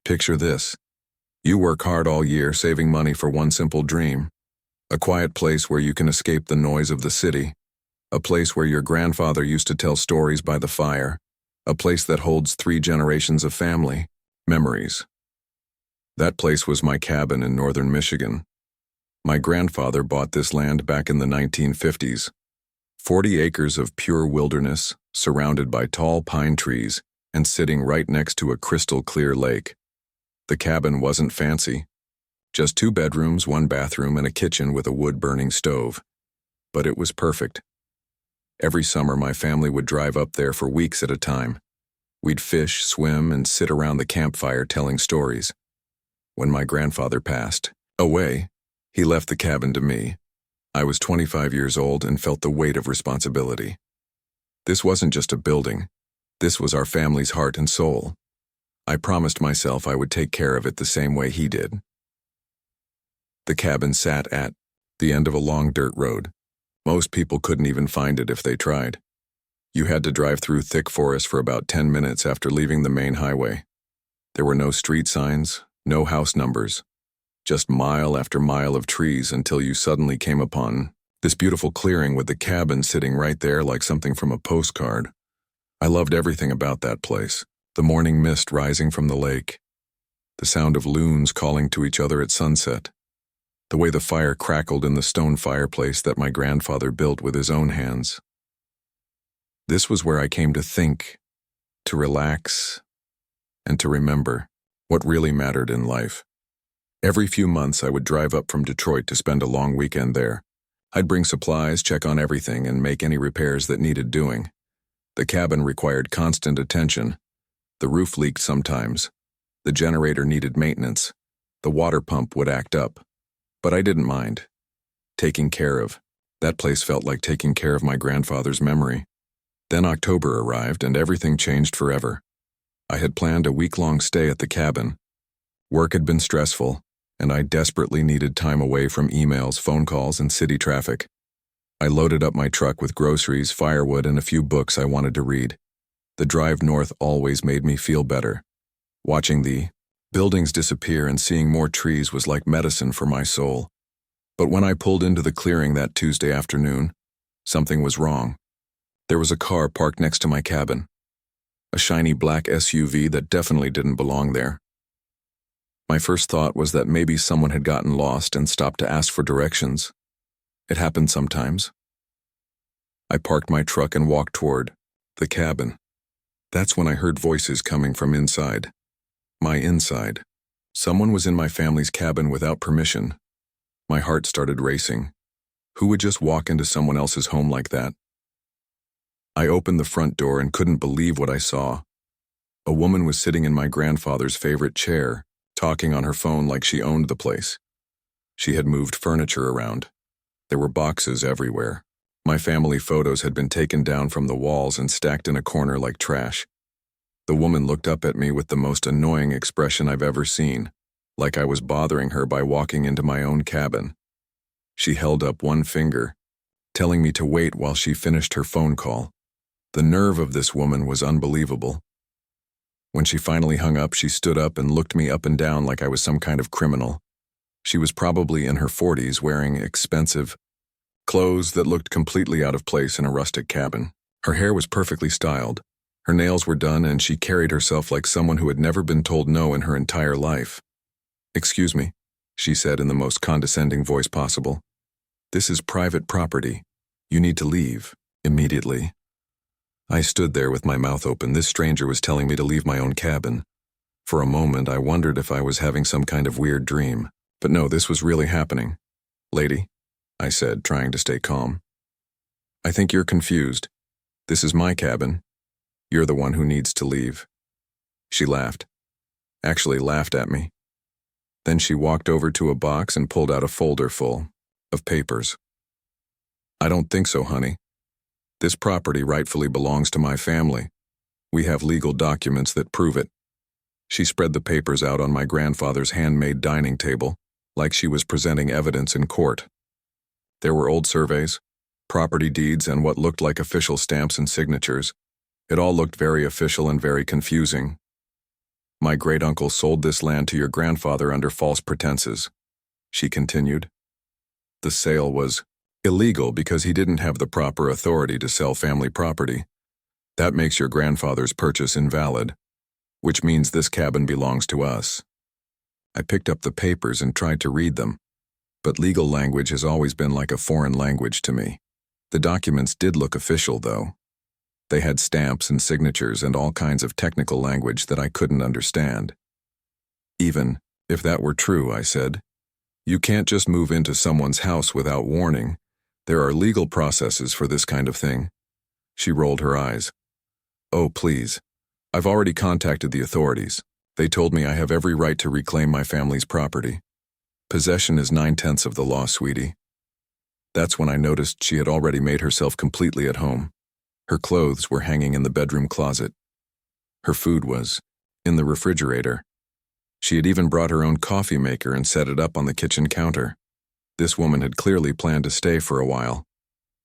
Picture this. You work hard all year saving money for one simple dream. A quiet place where you can escape the noise of the city. A place where your grandfather used to tell stories by the fire. A place that holds 3 generations of family, memories. That place was my cabin in northern Michigan. My grandfather bought this land back in the 1950s. 40 acres of pure wilderness, surrounded by tall pine trees, and sitting right next to a crystal-clear lake. The cabin wasn't fancy. Just 2 bedrooms, 1 bathroom, and a kitchen with a wood-burning stove. But it was perfect. Every summer, my family would drive up there for weeks at a time. We'd fish, swim, and sit around the campfire telling stories. When my grandfather passed away, he left the cabin to me. I was 25 years old and felt the weight of responsibility. This wasn't just a building. This was our family's heart and soul. I promised myself I would take care of it the same way he did. The cabin sat at the end of a long dirt road. Most people couldn't even find it if they tried. You had to drive through thick forest for about 10 minutes after leaving the main highway. There were no street signs, no house numbers, just mile after mile of trees until you suddenly came upon this beautiful clearing with the cabin sitting right there like something from a postcard. I loved everything about that place. The morning mist rising from the lake, the sound of loons calling to each other at sunset, the way the fire crackled in the stone fireplace that my grandfather built with his own hands. This was where I came to think, to relax, and to remember what really mattered in life. Every few months I would drive up from Detroit to spend a long weekend there. I'd bring supplies, check on everything, and make any repairs that needed doing. The cabin required constant attention. The roof leaked sometimes. The generator needed maintenance. The water pump would act up. But I didn't mind. Taking care of. That place felt like taking care of my grandfather's memory. Then October arrived and everything changed forever. I had planned a week-long stay at the cabin. Work had been stressful, and I desperately needed time away from emails, phone calls, and city traffic. I loaded up my truck with groceries, firewood, and a few books I wanted to read. The drive north always made me feel better. Watching the buildings disappear and seeing more trees was like medicine for my soul. But when I pulled into the clearing that Tuesday afternoon, something was wrong. There was a car parked next to my cabin. A shiny black SUV that definitely didn't belong there. My first thought was that maybe someone had gotten lost and stopped to ask for directions. It happened sometimes. I parked my truck and walked toward the cabin. That's when I heard voices coming from inside. My inside. Someone was in my family's cabin without permission. My heart started racing. Who would just walk into someone else's home like that? I opened the front door and couldn't believe what I saw. A woman was sitting in my grandfather's favorite chair, talking on her phone like she owned the place. She had moved furniture around. There were boxes everywhere. My family photos had been taken down from the walls and stacked in a corner like trash. The woman looked up at me with the most annoying expression I've ever seen, like I was bothering her by walking into my own cabin. She held up one finger, telling me to wait while she finished her phone call. The nerve of this woman was unbelievable. When she finally hung up, she stood up and looked me up and down like I was some kind of criminal. She was probably in her 40s, wearing expensive clothes that looked completely out of place in a rustic cabin. Her hair was perfectly styled. Her nails were done, and she carried herself like someone who had never been told no in her entire life. "Excuse me," she said in the most condescending voice possible. "This is private property. You need to leave immediately." I stood there with my mouth open. This stranger was telling me to leave my own cabin. For a moment, I wondered if I was having some kind of weird dream. But no, this was really happening. "Lady," I said, trying to stay calm. "I think you're confused. This is my cabin. You're the one who needs to leave." She laughed. Actually laughed at me. Then she walked over to a box and pulled out a folder full of papers. "I don't think so, honey. This property rightfully belongs to my family. We have legal documents that prove it." She spread the papers out on my grandfather's handmade dining table, like she was presenting evidence in court. There were old surveys, property deeds, and what looked like official stamps and signatures. It all looked very official and very confusing. My great-uncle sold this land to your grandfather under false pretenses, she continued. The sale was illegal because he didn't have the proper authority to sell family property. That makes your grandfather's purchase invalid, which means this cabin belongs to us. I picked up the papers and tried to read them, but legal language has always been like a foreign language to me. The documents did look official, though. They had stamps and signatures and all kinds of technical language that I couldn't understand. Even if that were true, I said, you can't just move into someone's house without warning. There are legal processes for this kind of thing. She rolled her eyes. Oh, please. I've already contacted the authorities. They told me I have every right to reclaim my family's property. Possession is 9/10 of the law, sweetie. That's when I noticed she had already made herself completely at home. Her clothes were hanging in the bedroom closet. Her food was in the refrigerator. She had even brought her own coffee maker and set it up on the kitchen counter. This woman had clearly planned to stay for a while.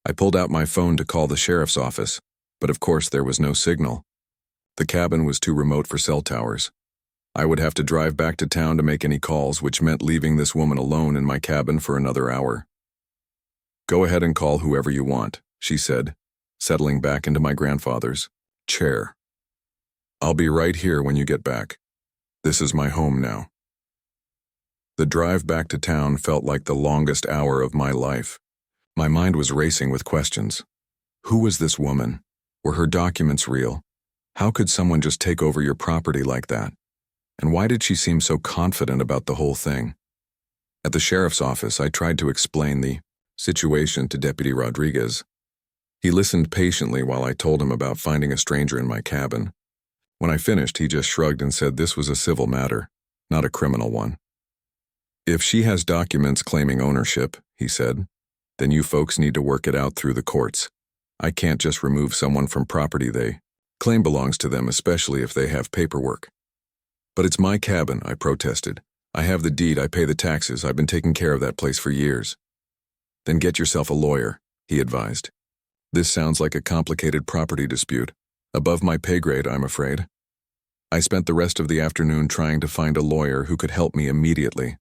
I pulled out my phone to call the sheriff's office, but of course there was no signal. The cabin was too remote for cell towers. I would have to drive back to town to make any calls, which meant leaving this woman alone in my cabin for another hour. Go ahead and call whoever you want, she said, settling back into my grandfather's chair. I'll be right here when you get back. This is my home now. The drive back to town felt like the longest hour of my life. My mind was racing with questions. Who was this woman? Were her documents real? How could someone just take over your property like that? And why did she seem so confident about the whole thing? At the sheriff's office, I tried to explain the situation to Deputy Rodriguez. He listened patiently while I told him about finding a stranger in my cabin. When I finished, he just shrugged and said this was a civil matter, not a criminal one. If she has documents claiming ownership, he said, then you folks need to work it out through the courts. I can't just remove someone from property they claim belongs to them, especially if they have paperwork. But it's my cabin, I protested. I have the deed, I pay the taxes, I've been taking care of that place for years. Then get yourself a lawyer, he advised. This sounds like a complicated property dispute. Above my pay grade, I'm afraid. I spent the rest of the afternoon trying to find a lawyer who could help me immediately.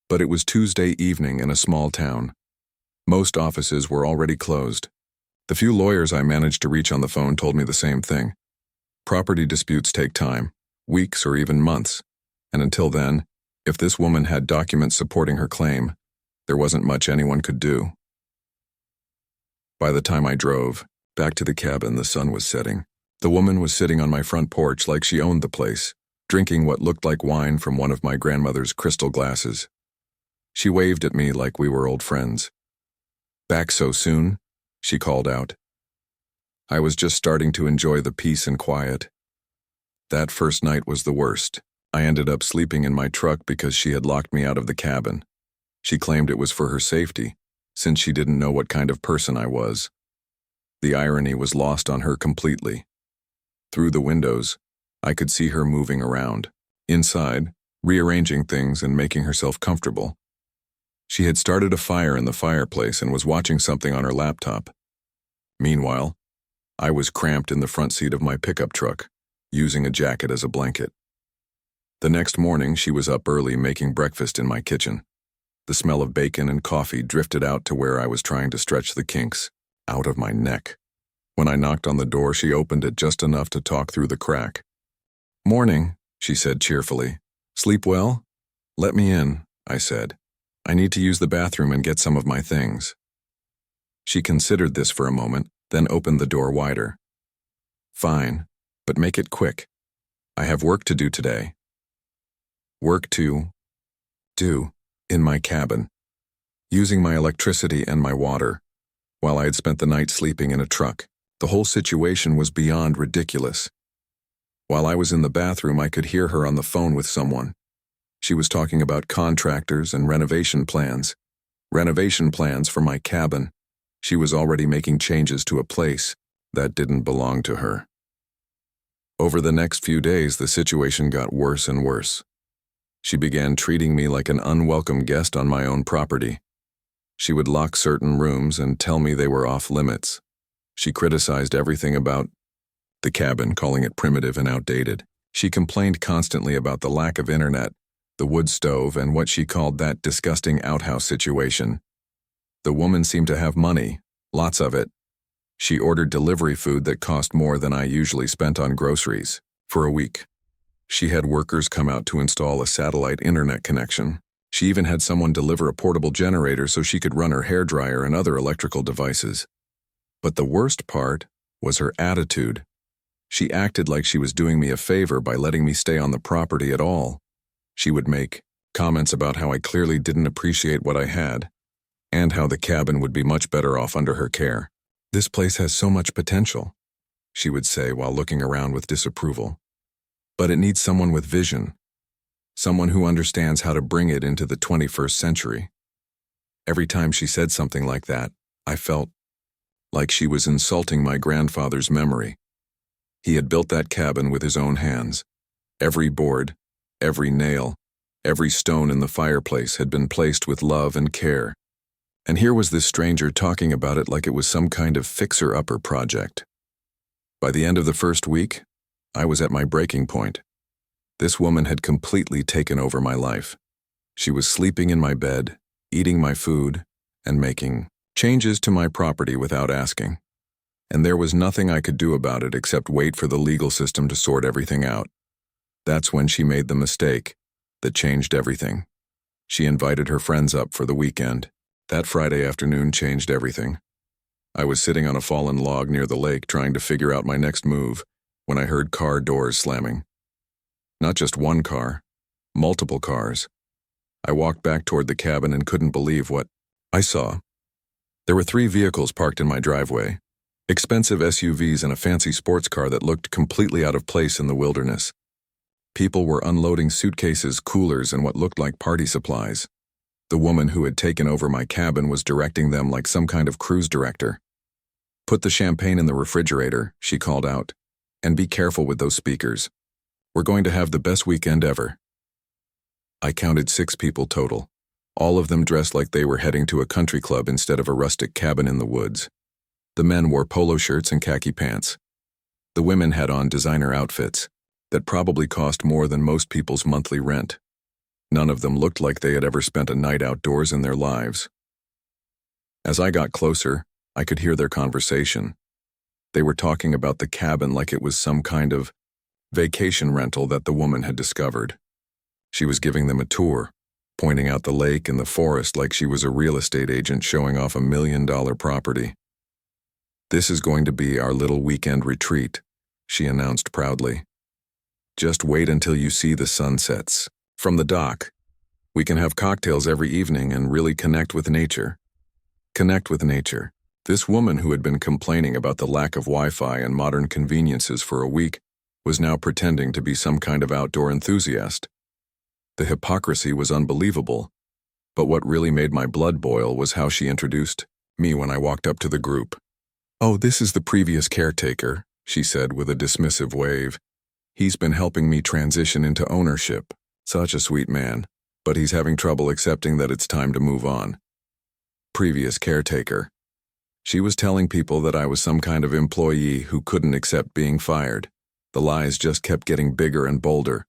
But it was Tuesday evening in a small town. Most offices were already closed. The few lawyers I managed to reach on the phone told me the same thing. Property disputes take time, weeks or even months, and until then, if this woman had documents supporting her claim, there wasn't much anyone could do. By the time I drove back to the cabin, the sun was setting. The woman was sitting on my front porch like she owned the place, drinking what looked like wine from one of my grandmother's crystal glasses. She waved at me like we were old friends. Back so soon? She called out. I was just starting to enjoy the peace and quiet. That first night was the worst. I ended up sleeping in my truck because she had locked me out of the cabin. She claimed it was for her safety, since she didn't know what kind of person I was. The irony was lost on her completely. Through the windows, I could see her moving around, inside, rearranging things and making herself comfortable. She had started a fire in the fireplace and was watching something on her laptop. Meanwhile, I was cramped in the front seat of my pickup truck, using a jacket as a blanket. The next morning, she was up early making breakfast in my kitchen. The smell of bacon and coffee drifted out to where I was trying to stretch the kinks out of my neck. When I knocked on the door, she opened it just enough to talk through the crack. Morning, she said cheerfully. Sleep well? Let me in, I said. I need to use the bathroom and get some of my things. She considered this for a moment, then opened the door wider. Fine, but make it quick. I have work to do today. Work to do in my cabin, using my electricity and my water, while I had spent the night sleeping in a truck. The whole situation was beyond ridiculous. While I was in the bathroom, I could hear her on the phone with someone. She was talking about contractors and renovation plans. Renovation plans for my cabin. She was already making changes to a place that didn't belong to her. Over the next few days, the situation got worse and worse. She began treating me like an unwelcome guest on my own property. She would lock certain rooms and tell me they were off limits. She criticized everything about the cabin, calling it primitive and outdated. She complained constantly about the lack of internet, the wood stove, and what she called that disgusting outhouse situation. The woman seemed to have money, lots of it. She ordered delivery food that cost more than I usually spent on groceries, for a week. She had workers come out to install a satellite internet connection. She even had someone deliver a portable generator so she could run her hairdryer and other electrical devices. But the worst part was her attitude. She acted like she was doing me a favor by letting me stay on the property at all. She would make comments about how I clearly didn't appreciate what I had, and how the cabin would be much better off under her care. "This place has so much potential," she would say while looking around with disapproval. "But it needs someone with vision, someone who understands how to bring it into the 21st century. Every time she said something like that, I felt like she was insulting my grandfather's memory. He had built that cabin with his own hands. Every board, every nail, every stone in the fireplace had been placed with love and care. And here was this stranger talking about it like it was some kind of fixer-upper project. By the end of the first week, I was at my breaking point. This woman had completely taken over my life. She was sleeping in my bed, eating my food, and making changes to my property without asking. And there was nothing I could do about it except wait for the legal system to sort everything out. That's when she made the mistake that changed everything. She invited her friends up for the weekend. That Friday afternoon changed everything. I was sitting on a fallen log near the lake trying to figure out my next move when I heard car doors slamming. Not just one car, multiple cars. I walked back toward the cabin and couldn't believe what I saw. There were 3 vehicles parked in my driveway, expensive SUVs and a fancy sports car that looked completely out of place in the wilderness. People were unloading suitcases, coolers, and what looked like party supplies. The woman who had taken over my cabin was directing them like some kind of cruise director. "Put the champagne in the refrigerator," she called out, "and be careful with those speakers. We're going to have the best weekend ever." I counted 6 people total, all of them dressed like they were heading to a country club instead of a rustic cabin in the woods. The men wore polo shirts and khaki pants. The women had on designer outfits that probably cost more than most people's monthly rent. None of them looked like they had ever spent a night outdoors in their lives. As I got closer, I could hear their conversation. They were talking about the cabin like it was some kind of vacation rental that the woman had discovered. She was giving them a tour, pointing out the lake and the forest like she was a real estate agent showing off $1 million property. "This is going to be our little weekend retreat," she announced proudly. "Just wait until you see the sunsets from the dock. We can have cocktails every evening and really connect with nature." Connect with nature. This woman who had been complaining about the lack of Wi-Fi and modern conveniences for a week was now pretending to be some kind of outdoor enthusiast. The hypocrisy was unbelievable, but what really made my blood boil was how she introduced me when I walked up to the group. "Oh, this is the previous caretaker," she said with a dismissive wave. "He's been helping me transition into ownership. Such a sweet man, but he's having trouble accepting that it's time to move on." Previous caretaker. She was telling people that I was some kind of employee who couldn't accept being fired. The lies just kept getting bigger and bolder.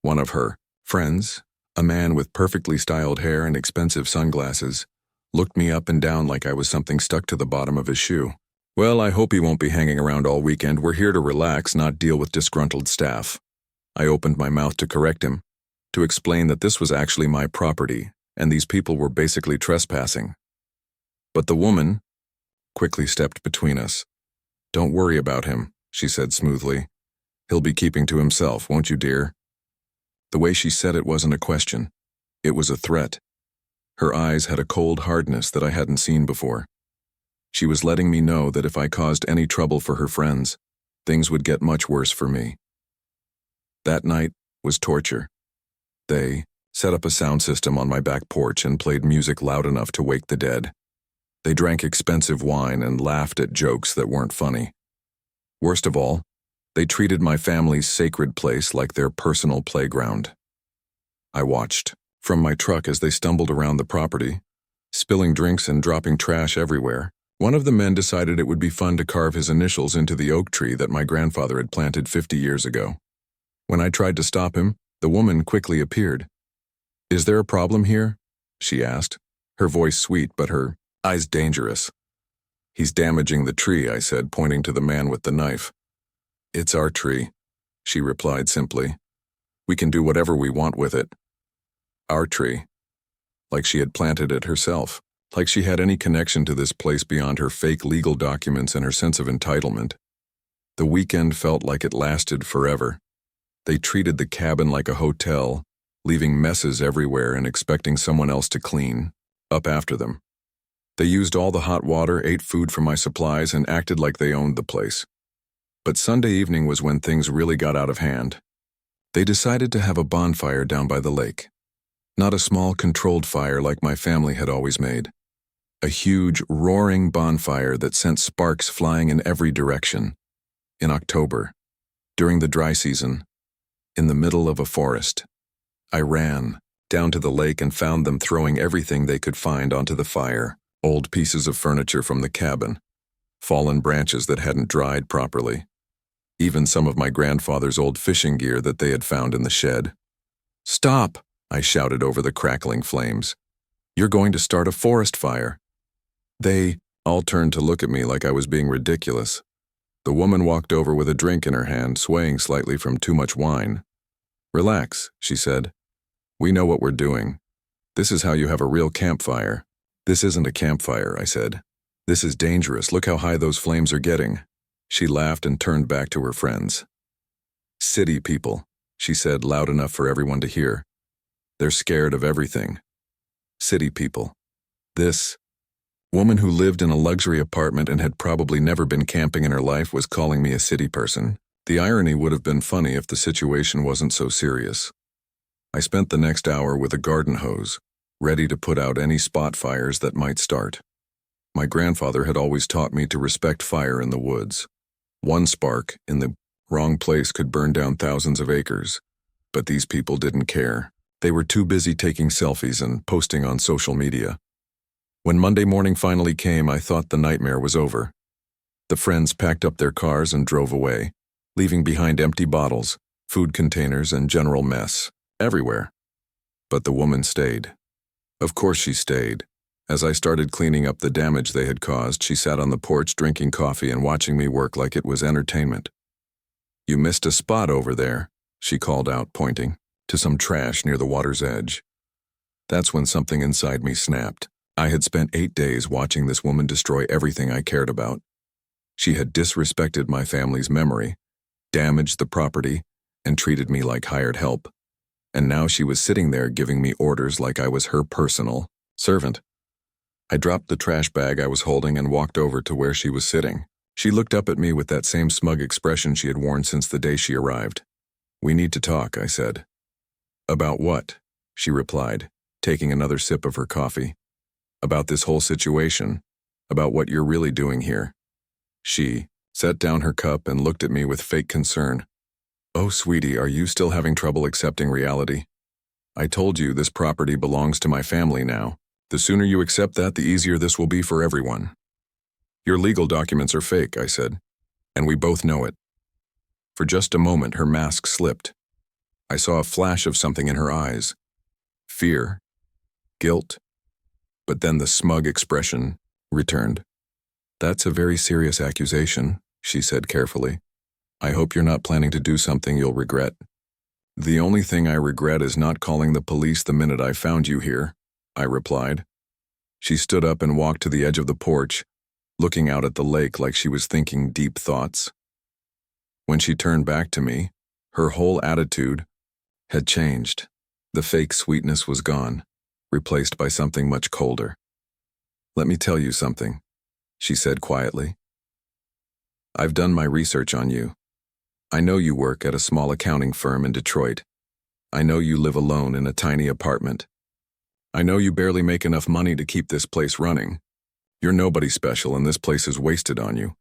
One of her friends, a man with perfectly styled hair and expensive sunglasses, looked me up and down like I was something stuck to the bottom of his shoe. "Well, I hope he won't be hanging around all weekend. We're here to relax, not deal with disgruntled staff." I opened my mouth to correct him, to explain that this was actually my property, and these people were basically trespassing. But the woman quickly stepped between us. "Don't worry about him," she said smoothly. "He'll be keeping to himself, won't you, dear?" The way she said it wasn't a question. It was a threat. Her eyes had a cold hardness that I hadn't seen before. She was letting me know that if I caused any trouble for her friends, things would get much worse for me. That night was torture. They set up a sound system on my back porch and played music loud enough to wake the dead. They drank expensive wine and laughed at jokes that weren't funny. Worst of all, they treated my family's sacred place like their personal playground. I watched from my truck as they stumbled around the property, spilling drinks and dropping trash everywhere. One of the men decided it would be fun to carve his initials into the oak tree that my grandfather had planted 50 years ago. When I tried to stop him, the woman quickly appeared. "Is there a problem here?" she asked, her voice sweet but her eyes dangerous. "He's damaging the tree," I said, pointing to the man with the knife. "It's our tree," she replied simply. "We can do whatever we want with it." Our tree. Like she had planted it herself. Like she had any connection to this place beyond her fake legal documents and her sense of entitlement. The weekend felt like it lasted forever. They treated the cabin like a hotel, leaving messes everywhere and expecting someone else to clean up after them. They used all the hot water, ate food from my supplies, and acted like they owned the place. But Sunday evening was when things really got out of hand. They decided to have a bonfire down by the lake. Not a small, controlled fire like my family had always made. A huge, roaring bonfire that sent sparks flying in every direction. In October, during the dry season, in the middle of a forest. I ran down to the lake and found them throwing everything they could find onto the fire. Old pieces of furniture from the cabin, fallen branches that hadn't dried properly, even some of my grandfather's old fishing gear that they had found in the shed. "Stop!" I shouted over the crackling flames. "You're going to start a forest fire." They all turned to look at me like I was being ridiculous. The woman walked over with a drink in her hand, swaying slightly from too much wine. "Relax," she said. "We know what we're doing. This is how you have a real campfire." "This isn't a campfire," I said. "This is dangerous. Look how high those flames are getting." She laughed and turned back to her friends. "City people," she said loud enough for everyone to hear. "They're scared of everything. City people. This woman who lived in a luxury apartment and had probably never been camping in her life was calling me a city person. The irony would have been funny if the situation wasn't so serious. I spent the next hour with a garden hose, ready to put out any spot fires that might start. My grandfather had always taught me to respect fire in the woods. One spark in the wrong place could burn down thousands of acres. But these people didn't care. They were too busy taking selfies and posting on social media. When Monday morning finally came, I thought the nightmare was over. The friends packed up their cars and drove away, leaving behind empty bottles, food containers, and general mess everywhere. But the woman stayed. Of course she stayed. As I started cleaning up the damage they had caused, she sat on the porch drinking coffee and watching me work like it was entertainment. "You missed a spot over there," she called out, pointing to some trash near the water's edge. That's when something inside me snapped. I had spent 8 days watching this woman destroy everything I cared about. She had disrespected my family's memory, damaged the property, and treated me like hired help. And now she was sitting there giving me orders like I was her personal servant. I dropped the trash bag I was holding and walked over to where she was sitting. She looked up at me with that same smug expression she had worn since the day she arrived. "We need to talk," I said. "About what?" she replied, taking another sip of her coffee. "About this whole situation. About what you're really doing here." She set down her cup and looked at me with fake concern. "Oh, sweetie, are you still having trouble accepting reality? I told you this property belongs to my family now. The sooner you accept that, the easier this will be for everyone." "Your legal documents are fake," I said, "and we both know it." For just a moment, her mask slipped. I saw a flash of something in her eyes. Fear. Guilt. But then the smug expression returned. "That's a very serious accusation," she said carefully. "I hope you're not planning to do something you'll regret." "The only thing I regret is not calling the police the minute I found you here," I replied. She stood up and walked to the edge of the porch, looking out at the lake like she was thinking deep thoughts. When she turned back to me, her whole attitude had changed. The fake sweetness was gone, replaced by something much colder. "Let me tell you something," she said quietly. "I've done my research on you. I know you work at a small accounting firm in Detroit. I know you live alone in a tiny apartment. I know you barely make enough money to keep this place running. You're nobody special and this place is wasted on you."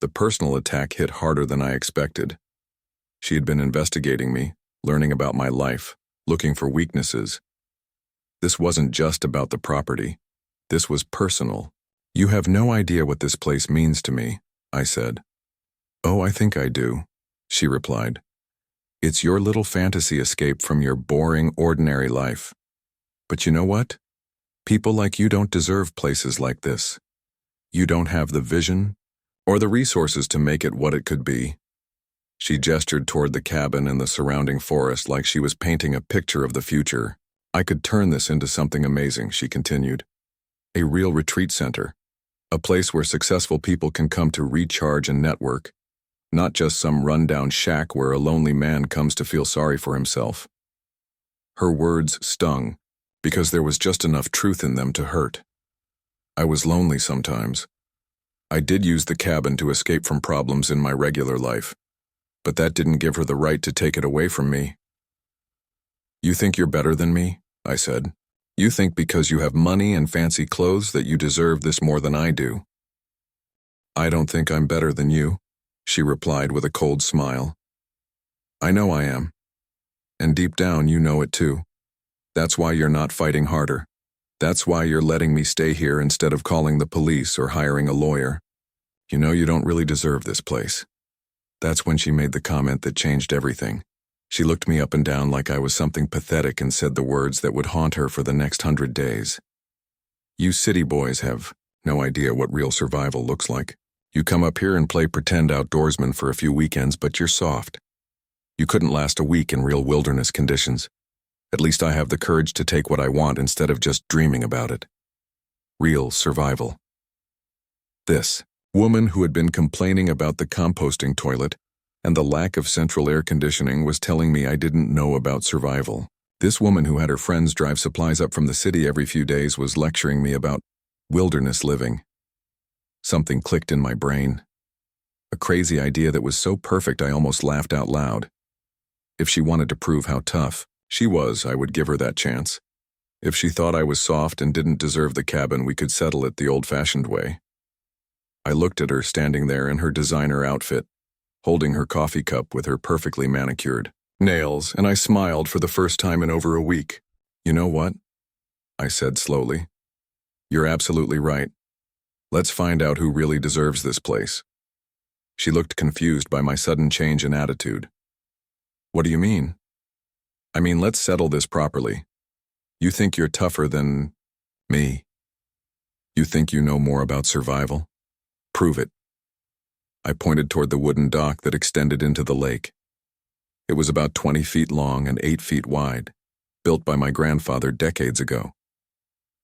The personal attack hit harder than I expected. She had been investigating me, learning about my life, looking for weaknesses. This wasn't just about the property. This was personal. "You have no idea what this place means to me," I said. "Oh, I think I do," she replied. It's your little fantasy escape from your boring, ordinary life. But you know what? People like you don't deserve places like this. You don't have the vision or the resources to make it what it could be. She gestured toward the cabin and the surrounding forest like she was painting a picture of the future. I could turn this into something amazing, she continued. A real retreat center. A place where successful people can come to recharge and network. Not just some rundown shack where a lonely man comes to feel sorry for himself. Her words stung, because there was just enough truth in them to hurt. I was lonely sometimes. I did use the cabin to escape from problems in my regular life, but that didn't give her the right to take it away from me. You think you're better than me? I said. You think because you have money and fancy clothes that you deserve this more than I do. I don't think I'm better than you, she replied with a cold smile. I know I am. And deep down you know it too. That's why you're not fighting harder. That's why you're letting me stay here instead of calling the police or hiring a lawyer. You know you don't really deserve this place. That's when she made the comment that changed everything. She looked me up and down like I was something pathetic and said the words that would haunt her for the next 100 days. You city boys have no idea what real survival looks like. You come up here and play pretend outdoorsman for a few weekends, but you're soft. You couldn't last a week in real wilderness conditions. At least I have the courage to take what I want instead of just dreaming about it. Real survival. This woman who had been complaining about the composting toilet and the lack of central air conditioning was telling me I didn't know about survival. This woman who had her friends drive supplies up from the city every few days was lecturing me about wilderness living. Something clicked in my brain. A crazy idea that was so perfect I almost laughed out loud. If she wanted to prove how tough she was, I would give her that chance. If she thought I was soft and didn't deserve the cabin, we could settle it the old-fashioned way. I looked at her standing there in her designer outfit, holding her coffee cup with her perfectly manicured nails, and I smiled for the first time in over a week. You know what? I said slowly. You're absolutely right. Let's find out who really deserves this place. She looked confused by my sudden change in attitude. What do you mean? I mean, let's settle this properly. You think you're tougher than me? You think you know more about survival? Prove it. I pointed toward the wooden dock that extended into the lake. It was about 20 feet long and 8 feet wide, built by my grandfather decades ago.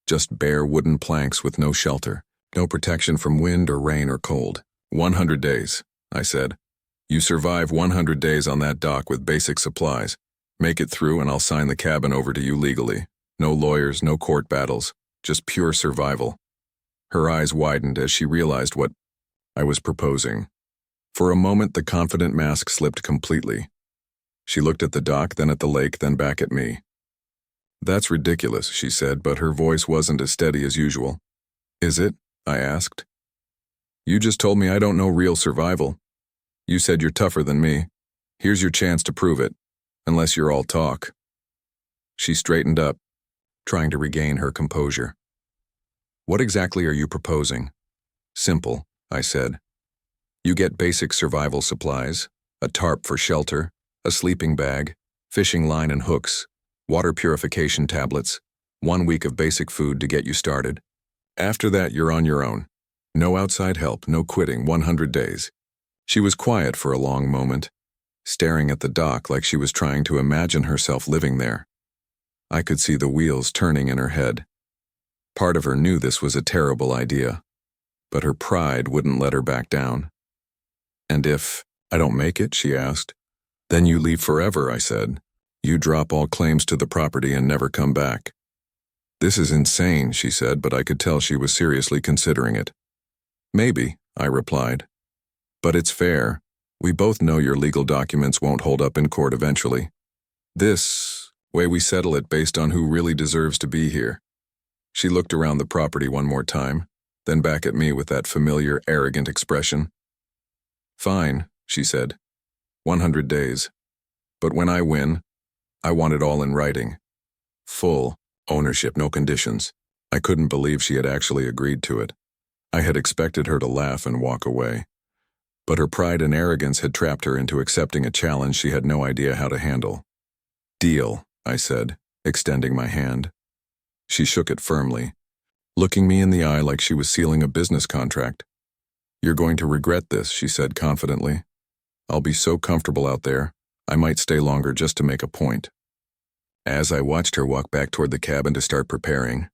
Just bare wooden planks with no shelter, no protection from wind or rain or cold. 100 days, I said. You survive 100 days on that dock with basic supplies. Make it through and I'll sign the cabin over to you legally. No lawyers, no court battles, just pure survival. Her eyes widened as she realized what I was proposing. For a moment, the confident mask slipped completely. She looked at the dock, then at the lake, then back at me. That's ridiculous, she said, but her voice wasn't as steady as usual. Is it? I asked. You just told me I don't know real survival. You said you're tougher than me. Here's your chance to prove it, unless you're all talk. She straightened up, trying to regain her composure. What exactly are you proposing? Simple, I said. You get basic survival supplies, a tarp for shelter, a sleeping bag, fishing line and hooks, water purification tablets, 1 week of basic food to get you started. After that, you're on your own. No outside help, no quitting, 100 days. She was quiet for a long moment, staring at the dock like she was trying to imagine herself living there. I could see the wheels turning in her head. Part of her knew this was a terrible idea, but her pride wouldn't let her back down. And if I don't make it, she asked. Then you leave forever, I said. You drop all claims to the property and never come back. This is insane, she said, but I could tell she was seriously considering it. Maybe, I replied. But it's fair. We both know your legal documents won't hold up in court eventually. This way we settle it based on who really deserves to be here. She looked around the property one more time, then back at me with that familiar, arrogant expression. Fine, she said. 100 days. But when I win, I want it all in writing. Full ownership, no conditions. I couldn't believe she had actually agreed to it. I had expected her to laugh and walk away. but her pride and arrogance had trapped her into accepting a challenge she had no idea how to handle. "Deal," I said, extending my hand. She shook it firmly, looking me in the eye like she was sealing a business contract. "You're going to regret this," she said confidently. "I'll be so comfortable out there, I might stay longer just to make a point." As I watched her walk back toward the cabin to start preparing,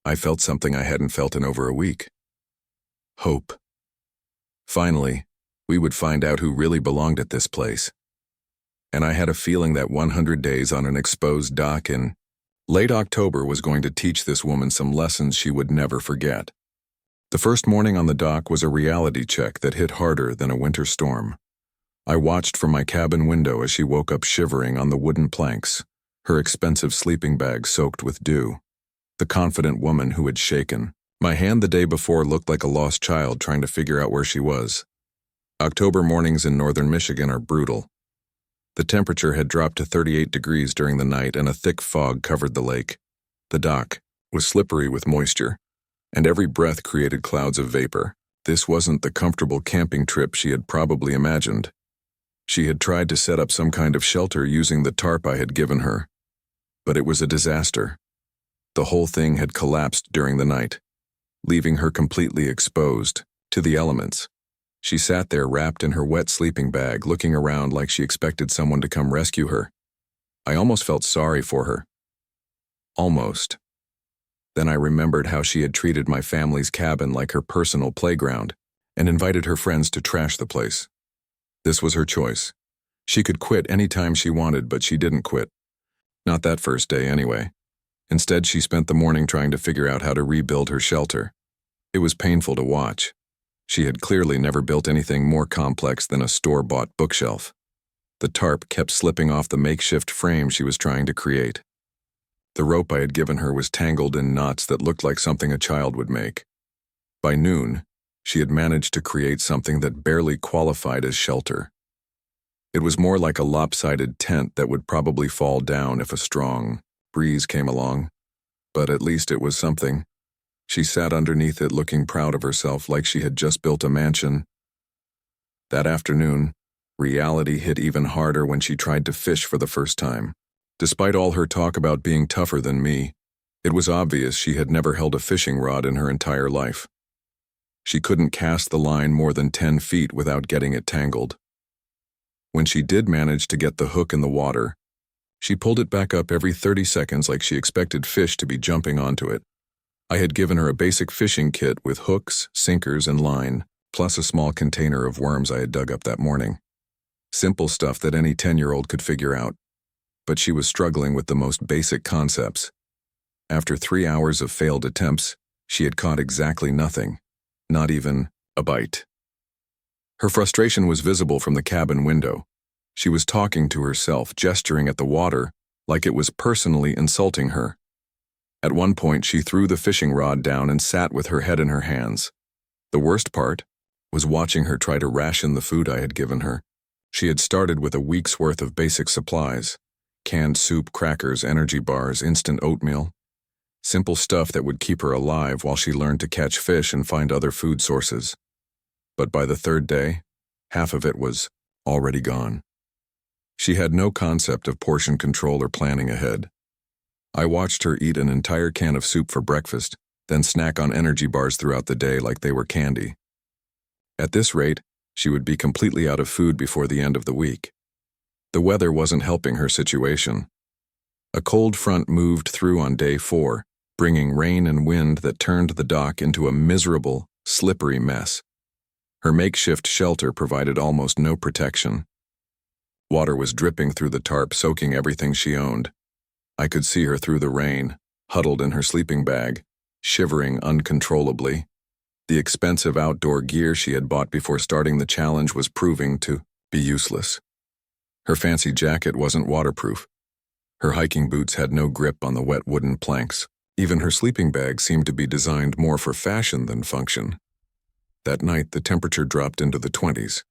I felt something I hadn't felt in over a week. Hope. Finally, we would find out who really belonged at this place. And I had a feeling that 100 days on an exposed dock in late October was going to teach this woman some lessons she would never forget. The first morning on the dock was a reality check that hit harder than a winter storm. I watched from my cabin window as she woke up shivering on the wooden planks, her expensive sleeping bag soaked with dew. The confident woman who had shaken my hand the day before looked like a lost child trying to figure out where she was. October mornings in northern Michigan are brutal. The temperature had dropped to 38 degrees during the night and a thick fog covered the lake. The dock was slippery with moisture, and every breath created clouds of vapor. This wasn't the comfortable camping trip she had probably imagined. She had tried to set up some kind of shelter using the tarp I had given her, but it was a disaster. The whole thing had collapsed during the night, leaving her completely exposed to the elements. She sat there wrapped in her wet sleeping bag, looking around like she expected someone to come rescue her. I almost felt sorry for her. Almost. Then I remembered how she had treated my family's cabin like her personal playground and invited her friends to trash the place. This was her choice. She could quit any time she wanted, but she didn't quit. Not that first day, anyway. Instead, she spent the morning trying to figure out how to rebuild her shelter. It was painful to watch. She had clearly never built anything more complex than a store-bought bookshelf. The tarp kept slipping off the makeshift frame she was trying to create. The rope I had given her was tangled in knots that looked like something a child would make. By noon, she had managed to create something that barely qualified as shelter. It was more like a lopsided tent that would probably fall down if a strong breeze came along, but at least it was something. She sat underneath it looking proud of herself like she had just built a mansion. That afternoon, reality hit even harder when she tried to fish for the first time. Despite all her talk about being tougher than me, it was obvious she had never held a fishing rod in her entire life. She couldn't cast the line more than 10 feet without getting it tangled. When she did manage to get the hook in the water, she pulled it back up every 30 seconds like she expected fish to be jumping onto it. I had given her a basic fishing kit with hooks, sinkers, and line, plus a small container of worms I had dug up that morning. Simple stuff that any 10-year-old could figure out. But she was struggling with the most basic concepts. After 3 hours of failed attempts, she had caught exactly nothing, not even a bite. Her frustration was visible from the cabin window. She was talking to herself, gesturing at the water like it was personally insulting her. At one point, she threw the fishing rod down and sat with her head in her hands. The worst part was watching her try to ration the food I had given her. She had started with a week's worth of basic supplies: canned soup, crackers, energy bars, instant oatmeal. Simple stuff that would keep her alive while she learned to catch fish and find other food sources. But by the third day, half of it was already gone. She had no concept of portion control or planning ahead. I watched her eat an entire can of soup for breakfast, then snack on energy bars throughout the day like they were candy. At this rate, she would be completely out of food before the end of the week. The weather wasn't helping her situation. A cold front moved through on day 4, bringing rain and wind that turned the dock into a miserable, slippery mess. Her makeshift shelter provided almost no protection. Water was dripping through the tarp, soaking everything she owned. I could see her through the rain, huddled in her sleeping bag, shivering uncontrollably. The expensive outdoor gear she had bought before starting the challenge was proving to be useless. Her fancy jacket wasn't waterproof. Her hiking boots had no grip on the wet wooden planks. Even her sleeping bag seemed to be designed more for fashion than function. That night, the temperature dropped into the 20s.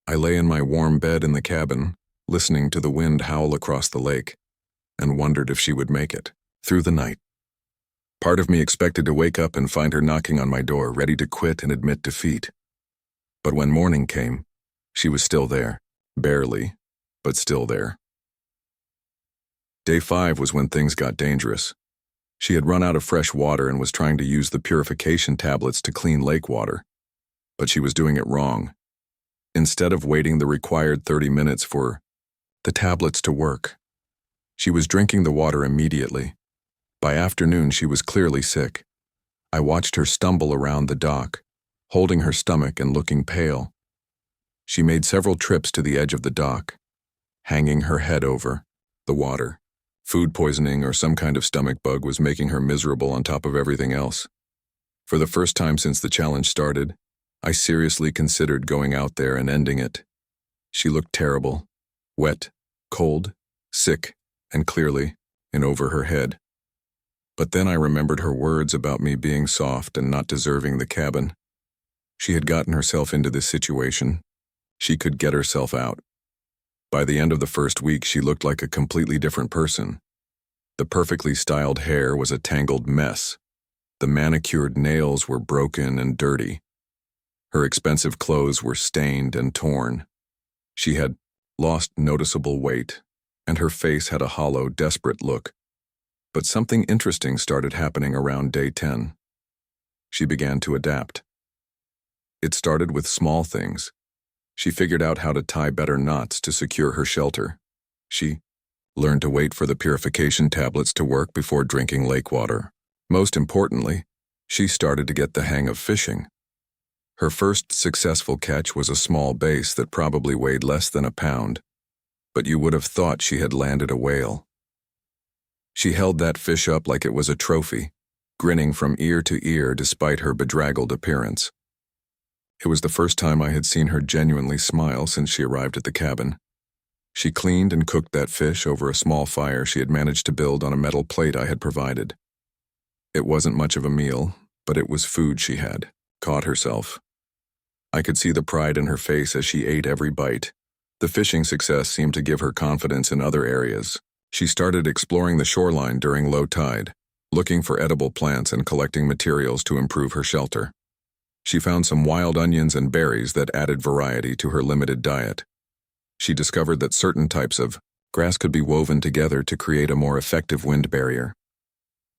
I lay in my warm bed in the cabin, listening to the wind howl across the lake, and wondered if she would make it through the night. Part of me expected to wake up and find her knocking on my door, ready to quit and admit defeat. But when morning came, she was still there. Barely, but still there. Day 5 was when things got dangerous. She had run out of fresh water and was trying to use the purification tablets to clean lake water. But she was doing it wrong. Instead of waiting the required 30 minutes for the tablets to work, she was drinking the water immediately. By afternoon, she was clearly sick. I watched her stumble around the dock, holding her stomach and looking pale. She made several trips to the edge of the dock, hanging her head over the water. Food poisoning or some kind of stomach bug was making her miserable on top of everything else. For the first time since the challenge started, I seriously considered going out there and ending it. She looked terrible, wet, cold, sick, and clearly in over her head. But then I remembered her words about me being soft and not deserving the cabin. She had gotten herself into this situation. She could get herself out. By the end of the first week, she looked like a completely different person. The perfectly styled hair was a tangled mess. The manicured nails were broken and dirty. Her expensive clothes were stained and torn. She had lost noticeable weight, and her face had a hollow, desperate look. But something interesting started happening around day 10. She began to adapt. It started with small things. She figured out how to tie better knots to secure her shelter. She learned to wait for the purification tablets to work before drinking lake water. Most importantly, she started to get the hang of fishing. Her first successful catch was a small bass that probably weighed less than a pound, but you would have thought she had landed a whale. She held that fish up like it was a trophy, grinning from ear to ear despite her bedraggled appearance. It was the first time I had seen her genuinely smile since she arrived at the cabin. She cleaned and cooked that fish over a small fire she had managed to build on a metal plate I had provided. It wasn't much of a meal, but it was food she had caught herself. I could see the pride in her face as she ate every bite. The fishing success seemed to give her confidence in other areas. She started exploring the shoreline during low tide, looking for edible plants and collecting materials to improve her shelter. She found some wild onions and berries that added variety to her limited diet. She discovered that certain types of grass could be woven together to create a more effective wind barrier.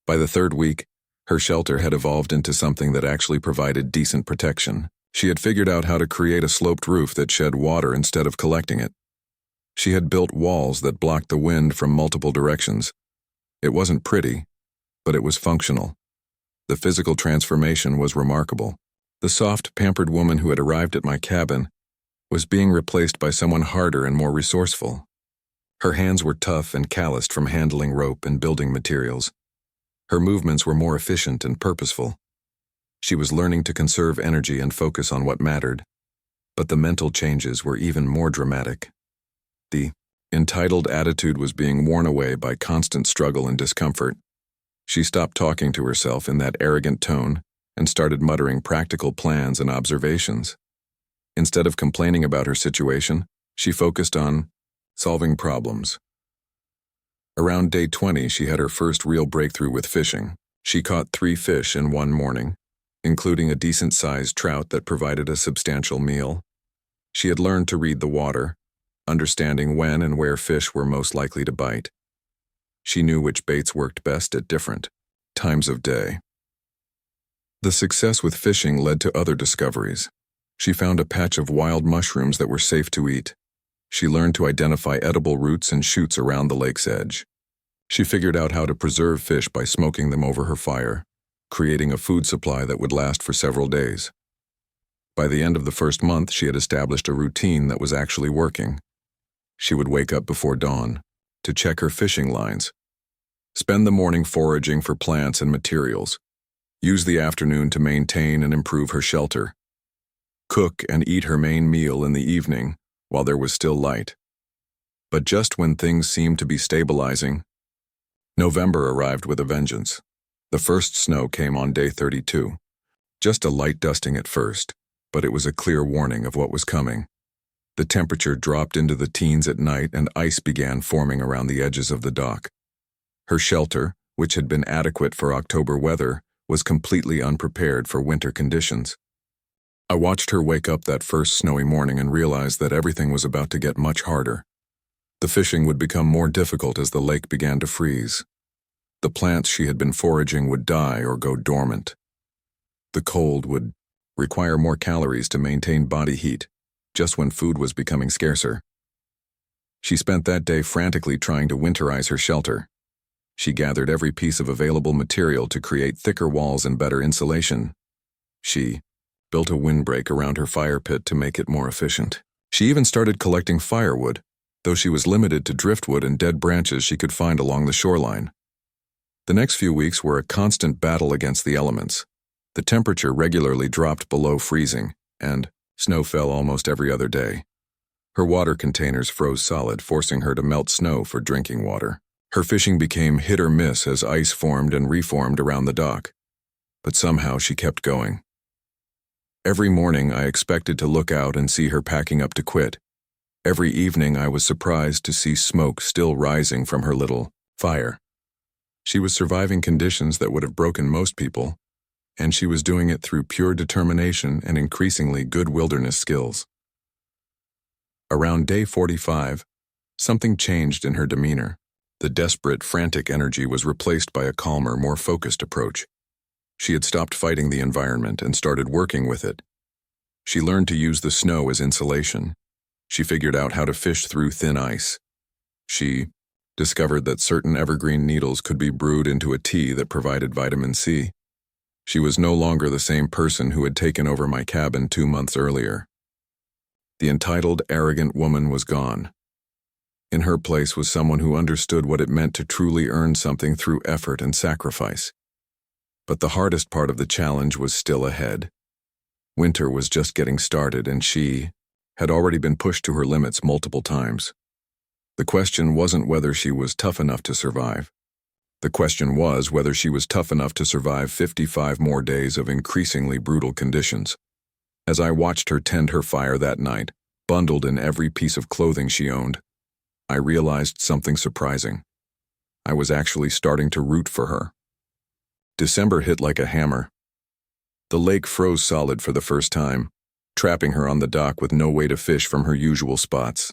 By the 3rd week, her shelter had evolved into something that actually provided decent protection. She had figured out how to create a sloped roof that shed water instead of collecting it. She had built walls that blocked the wind from multiple directions. It wasn't pretty, but it was functional. The physical transformation was remarkable. The soft, pampered woman who had arrived at my cabin was being replaced by someone harder and more resourceful. Her hands were tough and calloused from handling rope and building materials. Her movements were more efficient and purposeful. She was learning to conserve energy and focus on what mattered. But the mental changes were even more dramatic. The entitled attitude was being worn away by constant struggle and discomfort. She stopped talking to herself in that arrogant tone and started muttering practical plans and observations. Instead of complaining about her situation, she focused on solving problems. Around day 20, she had her first real breakthrough with fishing. She caught 3 fish in one morning, including a decent-sized trout that provided a substantial meal. She had learned to read the water, understanding when and where fish were most likely to bite. She knew which baits worked best at different times of day. The success with fishing led to other discoveries. She found a patch of wild mushrooms that were safe to eat. She learned to identify edible roots and shoots around the lake's edge. She figured out how to preserve fish by smoking them over her fire, creating a food supply that would last for several days. By the end of the first month, she had established a routine that was actually working. She would wake up before dawn to check her fishing lines, spend the morning foraging for plants and materials, use the afternoon to maintain and improve her shelter, cook and eat her main meal in the evening while there was still light. But just when things seemed to be stabilizing, November arrived with a vengeance. The first snow came on day 32. Just a light dusting at first, but it was a clear warning of what was coming. The temperature dropped into the teens at night and ice began forming around the edges of the dock. Her shelter, which had been adequate for October weather, was completely unprepared for winter conditions. I watched her wake up that first snowy morning and realized that everything was about to get much harder. The fishing would become more difficult as the lake began to freeze. The plants she had been foraging would die or go dormant. The cold would require more calories to maintain body heat, just when food was becoming scarcer. She spent that day frantically trying to winterize her shelter. She gathered every piece of available material to create thicker walls and better insulation. She built a windbreak around her fire pit to make it more efficient. She even started collecting firewood, though she was limited to driftwood and dead branches she could find along the shoreline. The next few weeks were a constant battle against the elements. The temperature regularly dropped below freezing, and snow fell almost every other day. Her water containers froze solid, forcing her to melt snow for drinking water. Her fishing became hit or miss as ice formed and reformed around the dock. But somehow she kept going. Every morning I expected to look out and see her packing up to quit. Every evening I was surprised to see smoke still rising from her little fire. She was surviving conditions that would have broken most people, and she was doing it through pure determination and increasingly good wilderness skills. Around day 45, something changed in her demeanor. The desperate, frantic energy was replaced by a calmer, more focused approach. She had stopped fighting the environment and started working with it. She learned to use the snow as insulation. She figured out how to fish through thin ice. She discovered that certain evergreen needles could be brewed into a tea that provided vitamin C. She was no longer the same person who had taken over my cabin 2 months earlier. The entitled, arrogant woman was gone. In her place was someone who understood what it meant to truly earn something through effort and sacrifice. But the hardest part of the challenge was still ahead. Winter was just getting started, and she had already been pushed to her limits multiple times. The question wasn't whether she was tough enough to survive. The question was whether she was tough enough to survive 55 more days of increasingly brutal conditions. As I watched her tend her fire that night, bundled in every piece of clothing she owned, I realized something surprising. I was actually starting to root for her. December hit like a hammer. The lake froze solid for the first time, trapping her on the dock with no way to fish from her usual spots.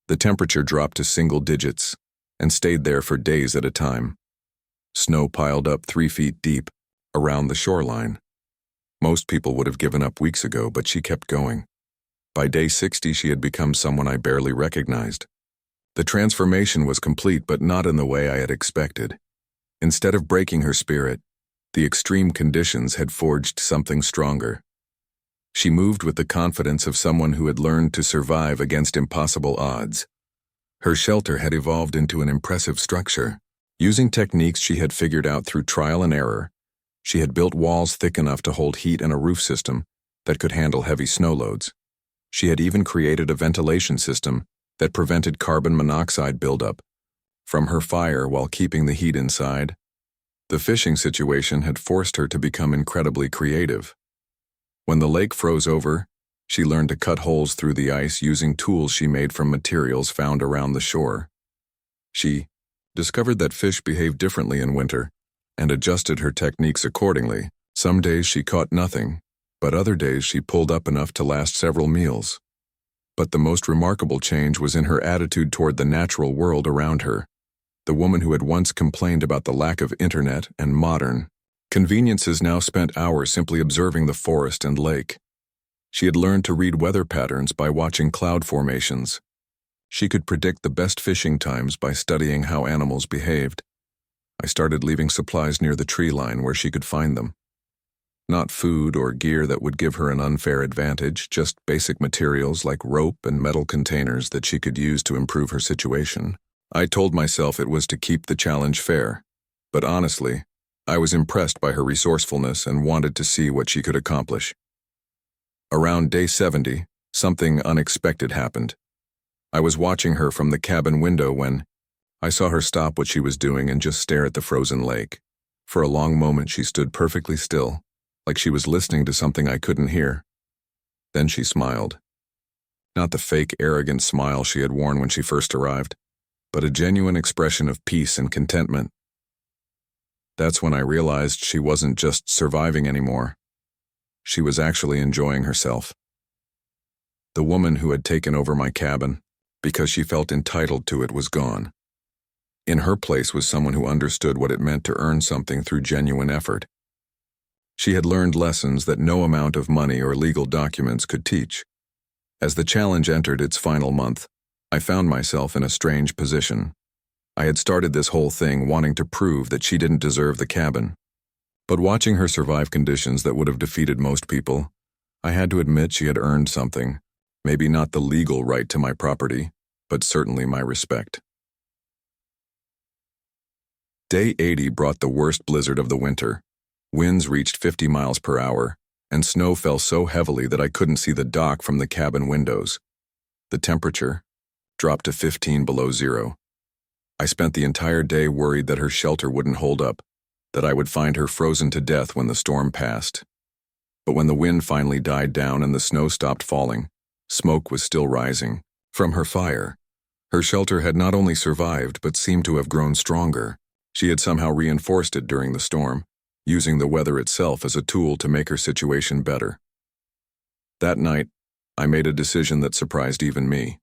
The temperature dropped to single digits and stayed there for days at a time. Snow piled up 3 feet deep around the shoreline. Most people would have given up weeks ago, but she kept going. By day 60, she had become someone I barely recognized. The transformation was complete, but not in the way I had expected. Instead of breaking her spirit, the extreme conditions had forged something stronger. She moved with the confidence of someone who had learned to survive against impossible odds. Her shelter had evolved into an impressive structure. Using techniques she had figured out through trial and error, she had built walls thick enough to hold heat and a roof system that could handle heavy snow loads. She had even created a ventilation system that prevented carbon monoxide buildup from her fire while keeping the heat inside. The fishing situation had forced her to become incredibly creative. When the lake froze over, she learned to cut holes through the ice using tools she made from materials found around the shore. She discovered that fish behave differently in winter and adjusted her techniques accordingly. Some days she caught nothing, but other days she pulled up enough to last several meals. But the most remarkable change was in her attitude toward the natural world around her. The woman who had once complained about the lack of internet and modern conveniences now spent hours simply observing the forest and lake. She had learned to read weather patterns by watching cloud formations. She could predict the best fishing times by studying how animals behaved. I started leaving supplies near the tree line where she could find them. Not food or gear that would give her an unfair advantage, just basic materials like rope and metal containers that she could use to improve her situation. I told myself it was to keep the challenge fair, but honestly, I was impressed by her resourcefulness and wanted to see what she could accomplish. Around day 70, something unexpected happened. I was watching her from the cabin window when I saw her stop what she was doing and just stare at the frozen lake. For a long moment she stood perfectly still, like she was listening to something I couldn't hear. Then she smiled. Not the fake, arrogant smile she had worn when she first arrived, but a genuine expression of peace and contentment. That's when I realized she wasn't just surviving anymore. She was actually enjoying herself. The woman who had taken over my cabin, because she felt entitled to it, was gone. In her place was someone who understood what it meant to earn something through genuine effort. She had learned lessons that no amount of money or legal documents could teach. As the challenge entered its final month, I found myself in a strange position. I had started this whole thing wanting to prove that she didn't deserve the cabin. But watching her survive conditions that would have defeated most people, I had to admit she had earned something, maybe not the legal right to my property, but certainly my respect. Day 80 brought the worst blizzard of the winter. Winds reached 50 miles per hour, and snow fell so heavily that I couldn't see the dock from the cabin windows. The temperature dropped to 15 below zero. I spent the entire day worried that her shelter wouldn't hold up, that I would find her frozen to death when the storm passed. But when the wind finally died down and the snow stopped falling, smoke was still rising from her fire. Her shelter had not only survived but seemed to have grown stronger. She had somehow reinforced it during the storm, using the weather itself as a tool to make her situation better. That night, I made a decision that surprised even me.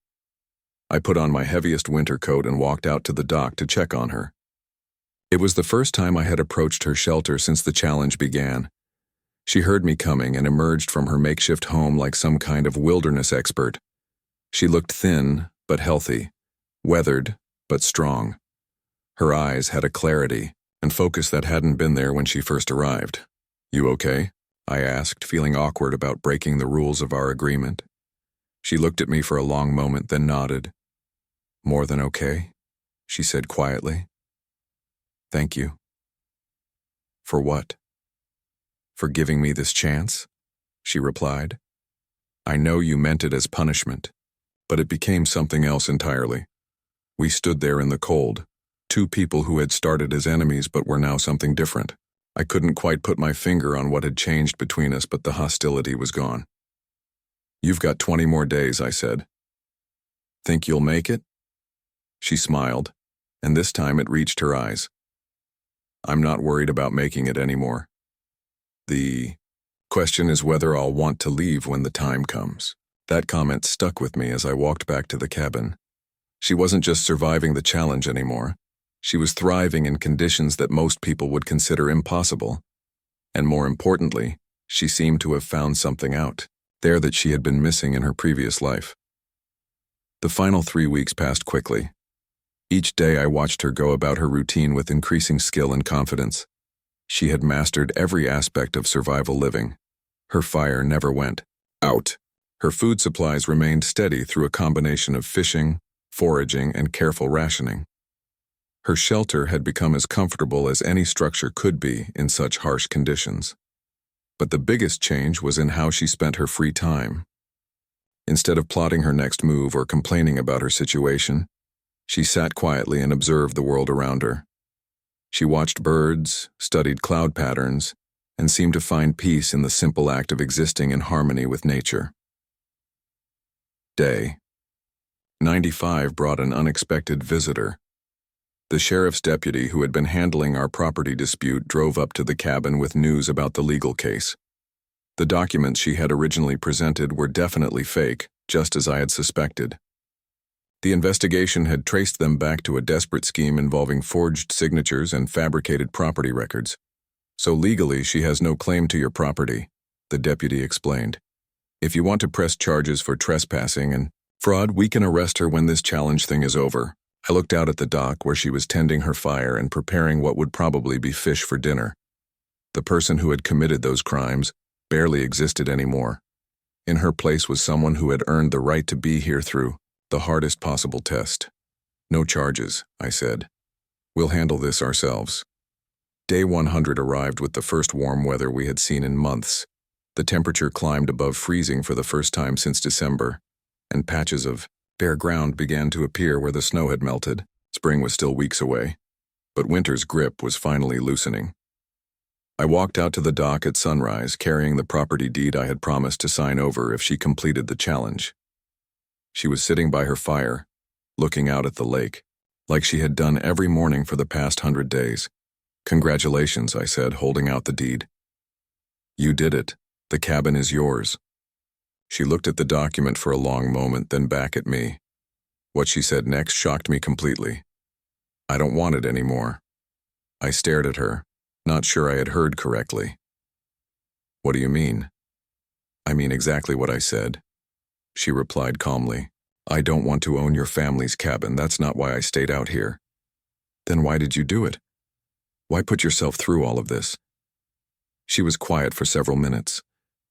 I put on my heaviest winter coat and walked out to the dock to check on her. It was the first time I had approached her shelter since the challenge began. She heard me coming and emerged from her makeshift home like some kind of wilderness expert. She looked thin but healthy, weathered but strong. Her eyes had a clarity and focus that hadn't been there when she first arrived. "You okay?" I asked, feeling awkward about breaking the rules of our agreement. She looked at me for a long moment, then nodded. "More than okay," she said quietly. "Thank you." "For what?" "For giving me this chance," she replied. "I know you meant it as punishment, but it became something else entirely. We stood there in the cold, two people who had started as enemies but were now something different. I couldn't quite put my finger on what had changed between us, but the hostility was gone. "You've got 20 more days," I said. "Think you'll make it?" She smiled, and this time it reached her eyes. "I'm not worried about making it anymore. The question is whether I'll want to leave when the time comes." That comment stuck with me as I walked back to the cabin. She wasn't just surviving the challenge anymore. She was thriving in conditions that most people would consider impossible. And more importantly, she seemed to have found something out there that she had been missing in her previous life. The final 3 weeks passed quickly. Each day I watched her go about her routine with increasing skill and confidence. She had mastered every aspect of survival living. Her fire never went out. Her food supplies remained steady through a combination of fishing, foraging, and careful rationing. Her shelter had become as comfortable as any structure could be in such harsh conditions. But the biggest change was in how she spent her free time. Instead of plotting her next move or complaining about her situation, she sat quietly and observed the world around her. She watched birds, studied cloud patterns, and seemed to find peace in the simple act of existing in harmony with nature. Day 95 brought an unexpected visitor. The sheriff's deputy who had been handling our property dispute drove up to the cabin with news about the legal case. The documents she had originally presented were definitely fake, just as I had suspected. The investigation had traced them back to a desperate scheme involving forged signatures and fabricated property records. "So legally, she has no claim to your property," the deputy explained. "If you want to press charges for trespassing and fraud, we can arrest her when this challenge thing is over." I looked out at the dock where she was tending her fire and preparing what would probably be fish for dinner. The person who had committed those crimes barely existed anymore. In her place was someone who had earned the right to be here through the hardest possible test. "No charges," I said. "We'll handle this ourselves." Day 100 arrived with the first warm weather we had seen in months. The temperature climbed above freezing for the first time since December, and patches of bare ground began to appear where the snow had melted. Spring was still weeks away, but winter's grip was finally loosening. I walked out to the dock at sunrise, carrying the property deed I had promised to sign over if she completed the challenge. She was sitting by her fire, looking out at the lake, like she had done every morning for the past 100 days. "Congratulations," I said, holding out the deed. "You did it," The cabin is yours." She looked at the document for a long moment, then back at me. What she said next shocked me completely. "I don't want it anymore." I stared at her, not sure I had heard correctly. "What do you mean?" "I mean exactly what I said," she replied calmly. "I don't want to own your family's cabin. That's not why I stayed out here." "Then why did you do it? Why put yourself through all of this?" She was quiet for several minutes,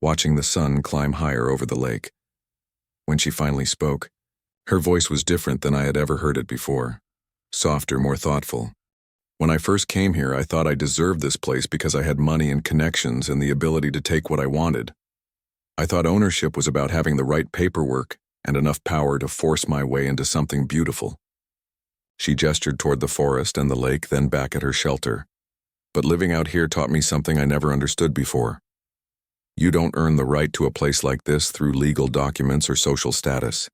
watching the sun climb higher over the lake. When she finally spoke, her voice was different than I had ever heard it before, softer, more thoughtful. "When I first came here, I thought I deserved this place because I had money and connections and the ability to take what I wanted. I thought ownership was about having the right paperwork and enough power to force my way into something beautiful." She gestured toward the forest and the lake, then back at her shelter. "But living out here taught me something I never understood before. You don't earn the right to a place like this through legal documents or social status.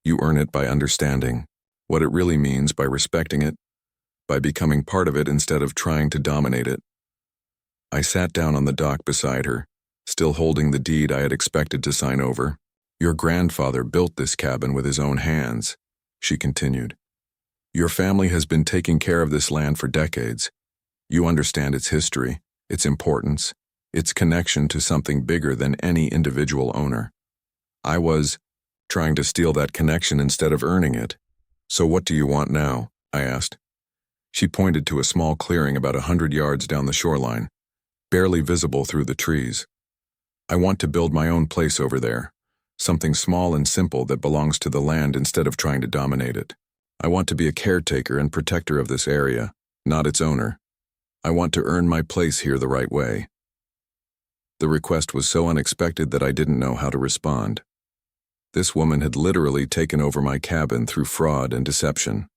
You earn it by understanding what it really means, by respecting it, by becoming part of it instead of trying to dominate it." I sat down on the dock beside her, still holding the deed I had expected to sign over. "Your grandfather built this cabin with his own hands," she continued. "Your family has been taking care of this land for decades. You understand its history, its importance, its connection to something bigger than any individual owner. I was trying to steal that connection instead of earning it. So what do you want now?" I asked. She pointed to a small clearing about 100 yards down the shoreline, barely visible through the trees. "I want to build my own place over there, something small and simple that belongs to the land instead of trying to dominate it. I want to be a caretaker and protector of this area, not its owner. I want to earn my place here the right way." The request was so unexpected that I didn't know how to respond. This woman had literally taken over my cabin through fraud and deception.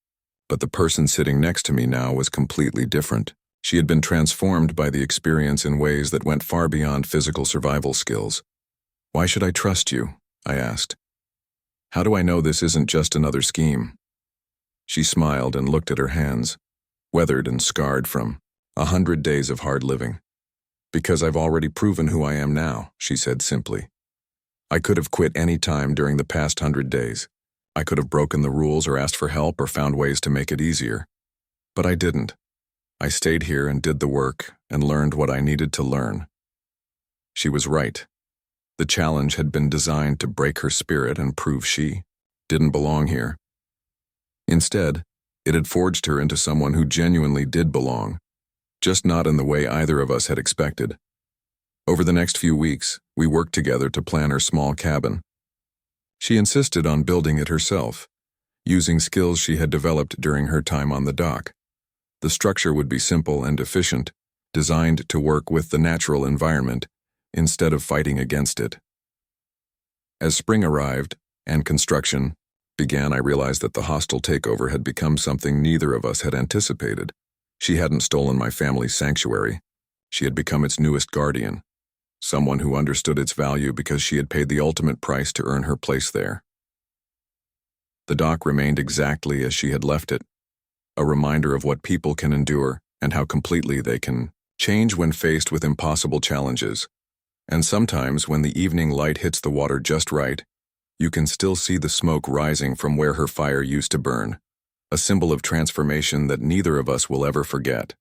But the person sitting next to me now was completely different. She had been transformed by the experience in ways that went far beyond physical survival skills. "Why should I trust you?" I asked. "How do I know this isn't just another scheme?" She smiled and looked at her hands, weathered and scarred from 100 days of hard living. "Because I've already proven who I am now," she said simply. "I could have quit any time during the past 100 days. I could have broken the rules or asked for help or found ways to make it easier. But I didn't. I stayed here and did the work and learned what I needed to learn." She was right. The challenge had been designed to break her spirit and prove she didn't belong here. Instead, it had forged her into someone who genuinely did belong, just not in the way either of us had expected. Over the next few weeks, we worked together to plan her small cabin. She insisted on building it herself, using skills she had developed during her time on the dock. The structure would be simple and efficient, designed to work with the natural environment instead of fighting against it. As spring arrived and construction began, I realized that the hostile takeover had become something neither of us had anticipated. She hadn't stolen my family's sanctuary. She had become its newest guardian, someone who understood its value because she had paid the ultimate price to earn her place there. The dock remained exactly as she had left it, a reminder of what people can endure and how completely they can change when faced with impossible challenges. And sometimes, when the evening light hits the water just right, you can still see the smoke rising from where her fire used to burn, a symbol of transformation that neither of us will ever forget.